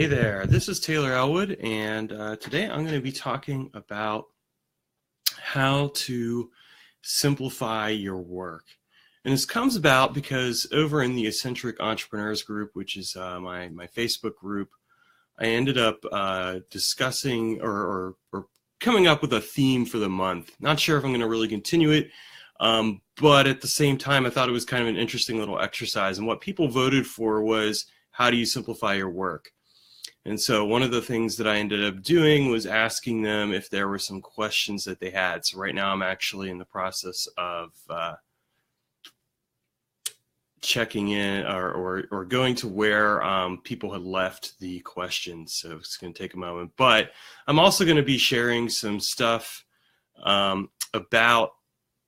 Hey there, this is Taylor Elwood, and today I'm going to be talking about how to simplify your work. And this comes about because over in the Eccentric Entrepreneurs group, which is my Facebook group, I ended up discussing or coming up with a theme for the month. Not sure if I'm going to really continue it, but at the same time, I thought it was kind of an interesting little exercise. And what people voted for was, how do you simplify your work? And so one of the things that I ended up doing was asking them if there were some questions that they had. So right now I'm actually in the process of checking in or going to where people had left the questions. So it's going to take a moment. But I'm also going to be sharing some stuff about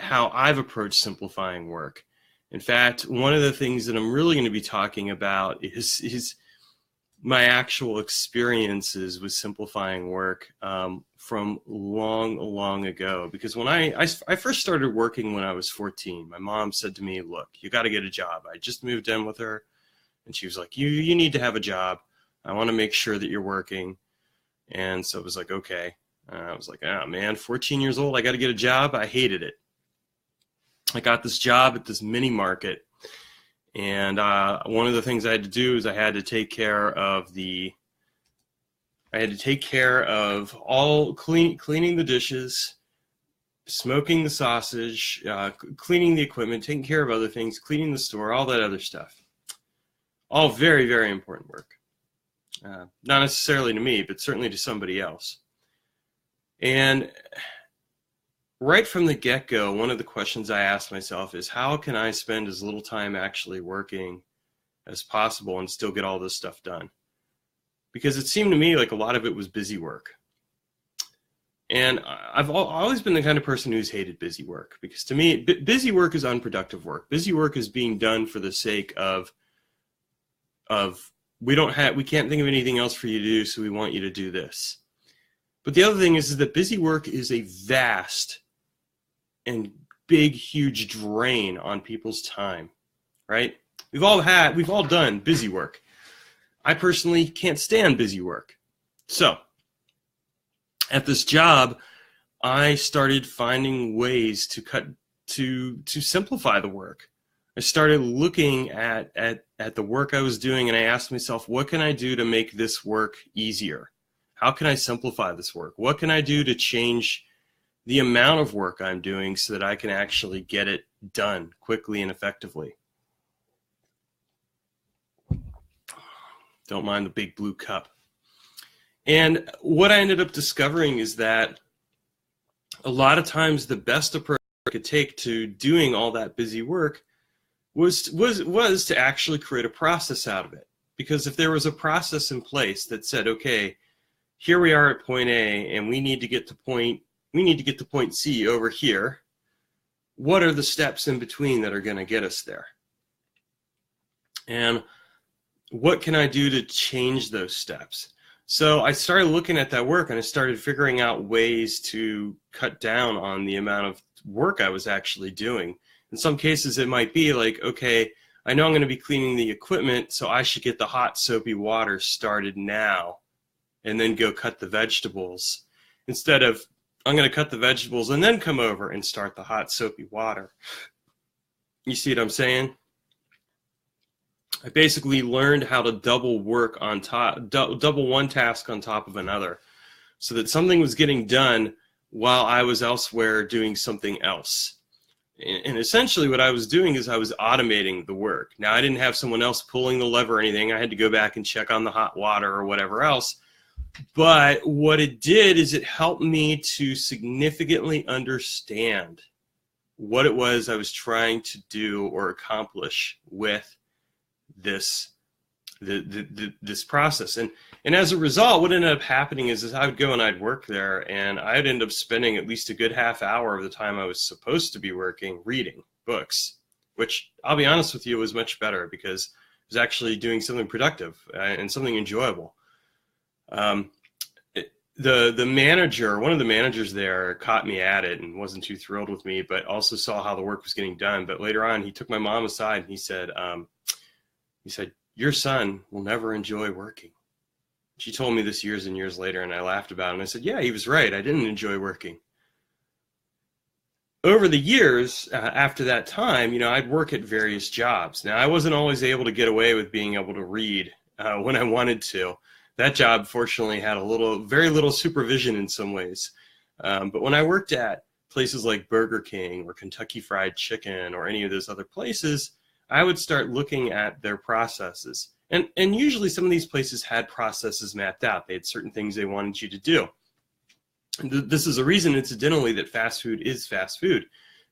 how I've approached simplifying work. In fact, one of the things that I'm really going to be talking about is my actual experiences with simplifying work from long ago. Because when I first started working when I was 14, my mom said to me, look, you got to get a job. I just moved in with her, and she was like, you need to have a job. I want to make sure that you're working. And so it was like, okay. I was like, oh man, 14 years old, I got to get a job. I hated it. I got this job at this mini market. And one of the things I had to do is I had to take care of all cleaning the dishes, smoking the sausage, cleaning the equipment, taking care of other things, cleaning the store, all that other stuff. All very, very important work. Not necessarily to me, but certainly to somebody else. And right from the get-go, one of the questions I asked myself is, how can I spend as little time actually working as possible and still get all this stuff done? Because it seemed to me like a lot of it was busy work. And I've always been the kind of person who's hated busy work, because to me, busy work is unproductive work. Busy work is being done for the sake of we can't think of anything else for you to do, so we want you to do this. But the other thing is that busy work is a vast and big, huge drain on people's time, right? We've all done busy work. I personally can't stand busy work. So at this job, I started finding ways to simplify the work. I started looking at the work I was doing, and I asked myself, what can I do to make this work easier? How can I simplify this work? What can I do to change the amount of work I'm doing so that I can actually get it done quickly and effectively? Don't mind the big blue cup. And what I ended up discovering is that a lot of times the best approach I could take to doing all that busy work was to actually create a process out of it. Because if there was a process in place that said, okay, here we are at point A, and we need to get to point C over here, what are the steps in between that are going to get us there? And what can I do to change those steps? So I started looking at that work, and I started figuring out ways to cut down on the amount of work I was actually doing. In some cases, it might be like, okay, I know I'm going to be cleaning the equipment, so I should get the hot soapy water started now and then go cut the vegetables, instead of I'm going to cut the vegetables and then come over and start the hot soapy water. You see what I'm saying? I basically learned how to double work on top, double one task on top of another, so that something was getting done while I was elsewhere doing something else. And essentially what I was doing is I was automating the work. Now, I didn't have someone else pulling the lever or anything. I had to go back and check on the hot water or whatever else. But what it did is it helped me to significantly understand what it was I was trying to do or accomplish with this process. And as a result, what ended up happening is I would go and I'd work there, and I'd end up spending at least a good half hour of the time I was supposed to be working reading books, which I'll be honest with you was much better, because I was actually doing something productive and something enjoyable. The manager, one of the managers there, caught me at it and wasn't too thrilled with me, but also saw how the work was getting done. But later on, he took my mom aside and he said, your son will never enjoy working. She told me this years and years later, and I laughed about it. And I said, yeah, he was right. I didn't enjoy working. Over the years, after that time, I'd work at various jobs. Now, I wasn't always able to get away with being able to read when I wanted to. That job, fortunately, had very little supervision in some ways. But when I worked at places like Burger King or Kentucky Fried Chicken or any of those other places, I would start looking at their processes. And usually some of these places had processes mapped out. They had certain things they wanted you to do. This is a reason, incidentally, that fast food is fast food,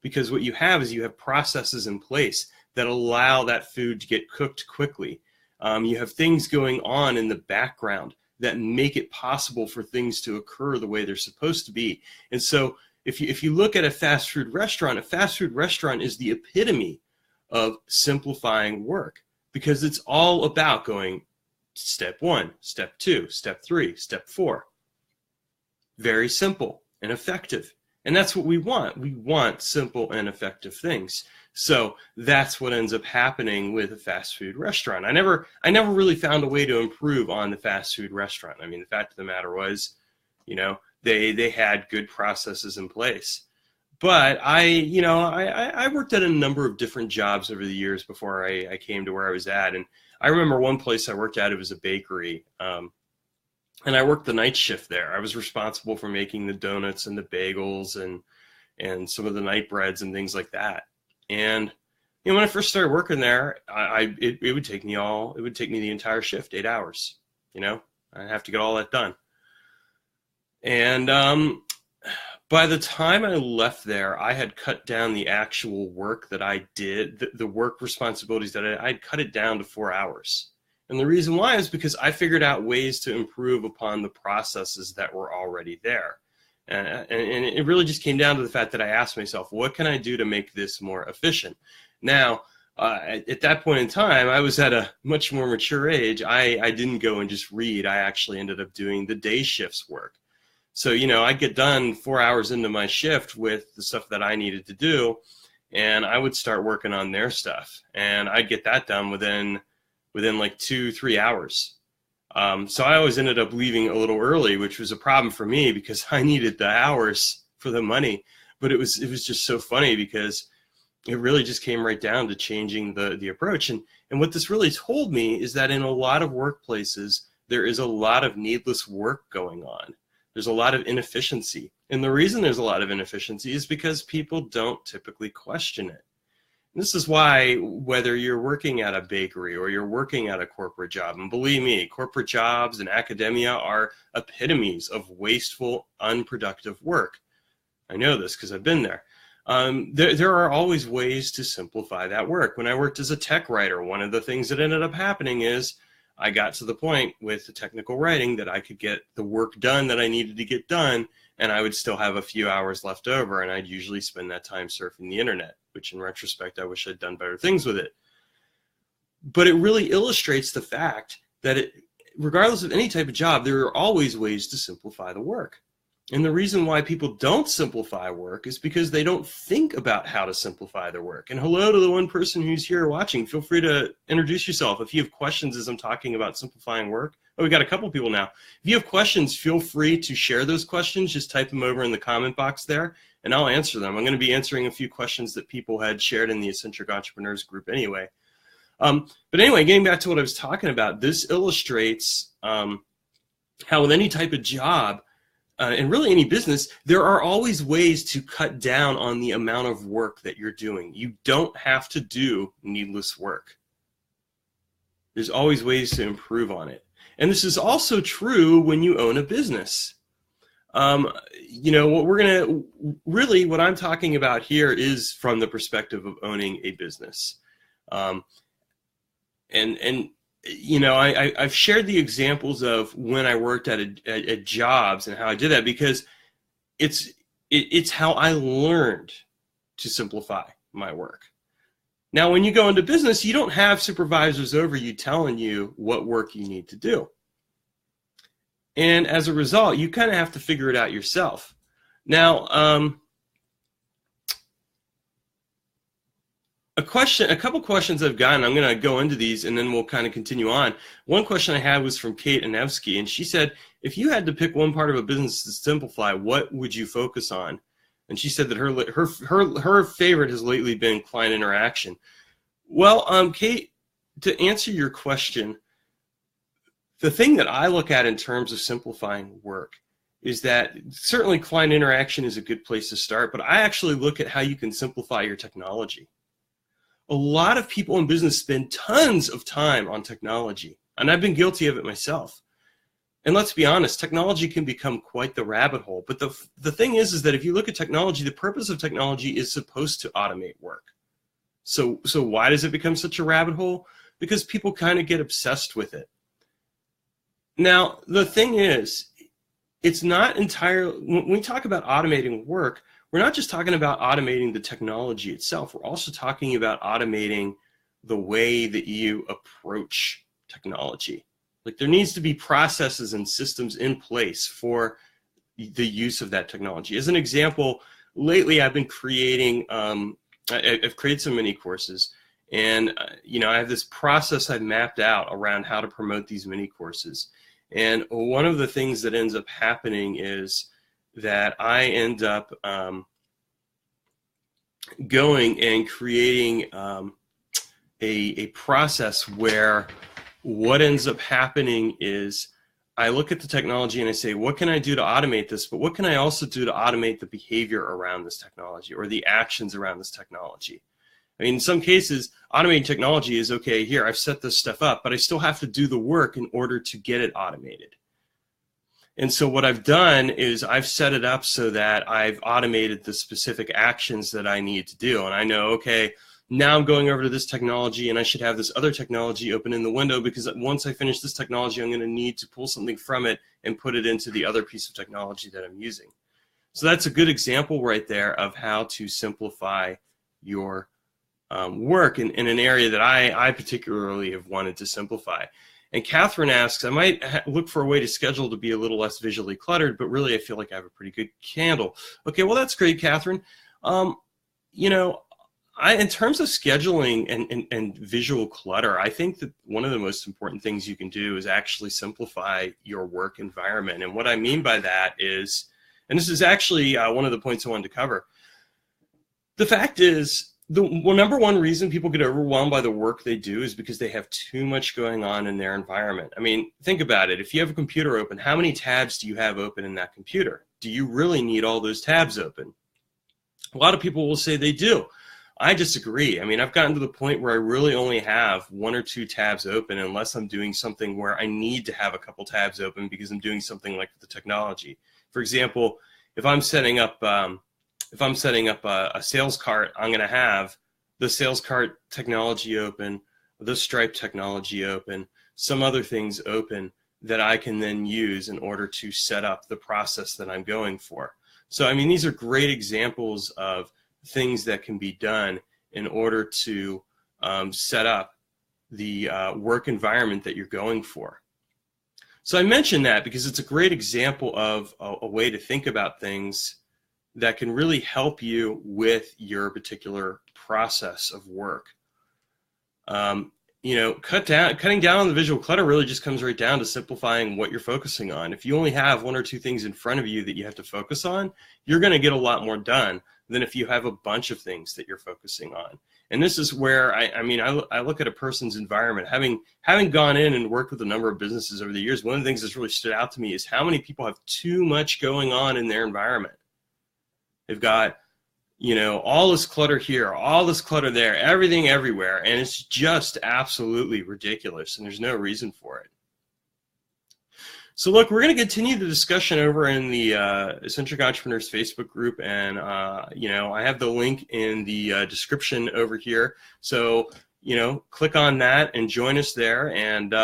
because what you have processes in place that allow that food to get cooked quickly. You have things going on in the background that make it possible for things to occur the way they're supposed to be. And so if you look at a fast food restaurant is the epitome of simplifying work, because it's all about going step 1, step 2, step 3, step 4. Very simple and effective. And that's what we want. We want simple and effective things. So that's what ends up happening with a fast food restaurant. I never really found a way to improve on the fast food restaurant. I mean, the fact of the matter was, they had good processes in place. But I worked at a number of different jobs over the years before I came to where I was at. And I remember one place I worked at, it was a bakery. And I worked the night shift there. I was responsible for making the donuts and the bagels and some of the night breads and things like that. And when I first started working there, it would take me the entire shift, 8 hours. I'd have to get all that done. And by the time I left there, I had cut down the actual work that I did, the work responsibilities that I'd cut it down to 4 hours. And the reason why is because I figured out ways to improve upon the processes that were already there. And it really just came down to the fact that I asked myself, what can I do to make this more efficient? Now, at that point in time, I was at a much more mature age. I didn't go and just read. I actually ended up doing the day shifts work. So, I'd get done 4 hours into my shift with the stuff that I needed to do, and I would start working on their stuff. And I'd get that done within like 2-3 hours. So I always ended up leaving a little early, which was a problem for me because I needed the hours for the money. But it was just so funny because it really just came right down to changing the approach. And what this really told me is that in a lot of workplaces, there is a lot of needless work going on. There's a lot of inefficiency. And the reason there's a lot of inefficiency is because people don't typically question it. This is why, whether you're working at a bakery or you're working at a corporate job, and believe me, corporate jobs and academia are epitomes of wasteful, unproductive work. I know this because I've been there. There are always ways to simplify that work. When I worked as a tech writer, one of the things that ended up happening is I got to the point with the technical writing that I could get the work done that I needed to get done, and I would still have a few hours left over, and I'd usually spend that time surfing the internet, which in retrospect, I wish I'd done better things with it. But it really illustrates the fact that regardless of any type of job, there are always ways to simplify the work. And the reason why people don't simplify work is because they don't think about how to simplify their work. And hello to the one person who's here watching. Feel free to introduce yourself. If you have questions as I'm talking about simplifying work. Oh, we got a couple people now. If you have questions, feel free to share those questions. Just type them over in the comment box there, and I'll answer them. I'm going to be answering a few questions that people had shared in the Eccentric Entrepreneurs group anyway. But anyway, getting back to what I was talking about, this illustrates how with any type of job, and really any business, there are always ways to cut down on the amount of work that you're doing. You don't have to do needless work. There's always ways to improve on it. And this is also true when you own a business. What I'm talking about here is from the perspective of owning a business. I've shared the examples of when I worked at jobs and how I did that because it's how I learned to simplify my work. Now, when you go into business, you don't have supervisors over you telling you what work you need to do. And as a result, you kind of have to figure it out yourself. Now, A couple questions I've gotten. I'm going to go into these and then we'll kind of continue on. One question I had was from Kate Anevsky, and she said, if you had to pick one part of a business to simplify, what would you focus on? And she said that her favorite has lately been client interaction. Well, Kate, to answer your question, the thing that I look at in terms of simplifying work is that certainly client interaction is a good place to start, but I actually look at how you can simplify your technology. A lot of people in business spend tons of time on technology, and I've been guilty of it myself. And let's be honest, technology can become quite the rabbit hole. But the thing is that if you look at technology, the purpose of technology is supposed to automate work. So why does it become such a rabbit hole? Because people kind of get obsessed with it. Now, the thing is, it's not entirely, when we talk about automating work, we're not just talking about automating the technology itself. We're also talking about automating the way that you approach technology. Like, there needs to be processes and systems in place for the use of that technology. As an example, lately I've been creating, I've created some mini courses, and I have this process I've mapped out around how to promote these mini courses. And one of the things that ends up happening is that I end up going and creating a process where what ends up happening is I look at the technology and I say, what can I do to automate this? But what can I also do to automate the behavior around this technology or the actions around this technology? I mean, in some cases, automating technology is, okay, here, I've set this stuff up, but I still have to do the work in order to get it automated. And so what I've done is I've set it up so that I've automated the specific actions that I need to do. And I know, okay, now I'm going over to this technology and I should have this other technology open in the window, because once I finish this technology, I'm going to need to pull something from it and put it into the other piece of technology that I'm using. So that's a good example right there of how to simplify your work in an area that I particularly have wanted to simplify. And Catherine asks, I might look for a way to schedule to be a little less visually cluttered, but really I feel like I have a pretty good handle. Okay, well, that's great, Catherine. In terms of scheduling and visual clutter, I think that one of the most important things you can do is actually simplify your work environment. And what I mean by that is, and this is actually one of the points I wanted to cover, the fact is, the number one reason people get overwhelmed by the work they do is because they have too much going on in their environment. I mean, think about it. If you have a computer open, how many tabs do you have open in that computer? Do you really need all those tabs open? A lot of people will say they do. I disagree. I mean, I've gotten to the point where I really only have one or two tabs open unless I'm doing something where I need to have a couple tabs open because I'm doing something like the technology. For example, if I'm setting up a sales cart, I'm going to have the sales cart technology open, the Stripe technology open, some other things open that I can then use in order to set up the process that I'm going for. So, I mean, these are great examples of things that can be done in order to set up the work environment that you're going for. So I mention that because it's a great example of a way to think about things that can really help you with your particular process of work. Cutting down on the visual clutter really just comes right down to simplifying what you're focusing on. If you only have one or two things in front of you that you have to focus on, you're going to get a lot more done than if you have a bunch of things that you're focusing on. And this is where I look at a person's environment. Having gone in and worked with a number of businesses over the years, one of the things that's really stood out to me is how many people have too much going on in their environment. They've got, all this clutter here, all this clutter there, everything everywhere, and it's just absolutely ridiculous, and there's no reason for it. So look, we're going to continue the discussion over in the Eccentric Entrepreneurs Facebook group, and I have the link in the description over here. So click on that and join us there, and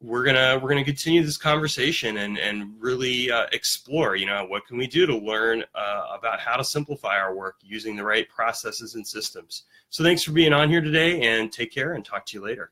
we're gonna continue this conversation and really explore. What can we do to learn about how to simplify our work using the right processes and systems. So thanks for being on here today, and take care, and talk to you later.